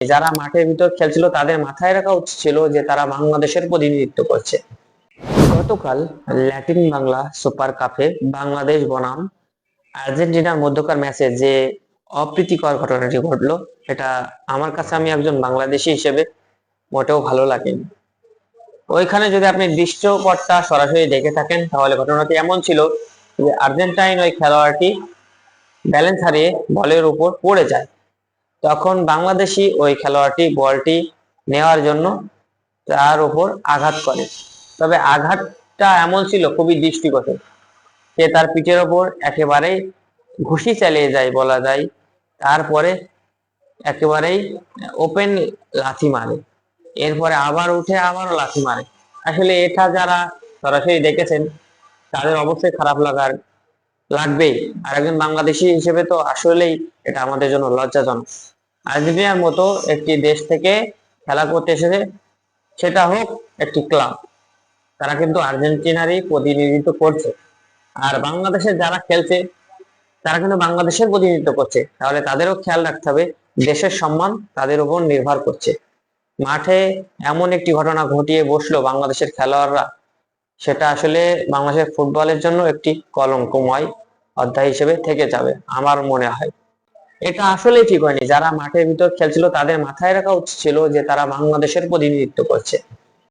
যারা মাঠের ভিতর খেলছিল তাদের মাথায় রাখা উচিত ছিল যে তারা বাংলাদেশের প্রতিনিধিত্ব করছে। গতকাল ল্যাটিন বাংলা সুপার কাপে বাংলাদেশ বনাম আর্জেন্টিনার মধ্যকার ম্যাচে যে অপ্রীতিকর ঘটনাটি ঘটলো, এটা আমার কাছে, আমি একজন বাংলাদেশী হিসেবে, মোটেও ভালো লাগেনি। ওইখানে যদি আপনি দৃশ্যপটটা সরাসরি দেখে থাকেন তাহলে ঘটনাটি এমন ছিল যে আর্জেন্টাইন ওই খেলোয়াড়টি ব্যালেন্স হারিয়ে বলের উপর পড়ে যায়। তখন বাংলাদেশি ওই খেলোয়াড়টি বলটি নেওয়ার জন্য তার উপর আঘাত করে, তবে আঘাতটা এমন ছিল খুবই দৃষ্টিকটু। সে তার পিঠের ওপর একেবারেই ঘুষি চালিয়ে যায় বলা যায়, তারপরে একেবারেই ওপেন লাথি মারে, এরপরে আবার উঠে আবারও লাথি মারে। আসলে এটা যারা সরাসরি দেখেছেন তাদের অবশ্যই খারাপ লাগবেই। আর একজন বাংলাদেশি হিসেবে তো আসলেই এটা আমাদের জন্য লজ্জাজনক। আর্জেন্টিনার মতো একটি দেশ থেকে খেলা করতে এসেছে, সেটা হোক একটি ক্লাব, তারা কিন্তু আর্জেন্টিনারই প্রতিনিধিত্ব করছে। আর বাংলাদেশে যারা খেলছে তারা কিন্তু বাংলাদেশের প্রতিনিধিত্ব করছে, তাহলে তাদেরও খেয়াল রাখতে হবে। দেশের সম্মান তাদের উপর নির্ভর করছে। মাঠে এমন একটি ঘটনা ঘটিয়ে বসলো বাংলাদেশের খেলোয়াড়রা, সেটা আসলে বাংলাদেশের ফুটবলের জন্য একটি কলঙ্কময় অধ্যায় হিসেবে থেকে যাবে আমার মনে হয়। এটা আসলেই ঠিক হয়নি। যারা মাঠের ভিতর খেলছিল তাদের মাথায় রাখা উচিত ছিল যে তারা বাংলাদেশের প্রতিনিধিত্ব করছে।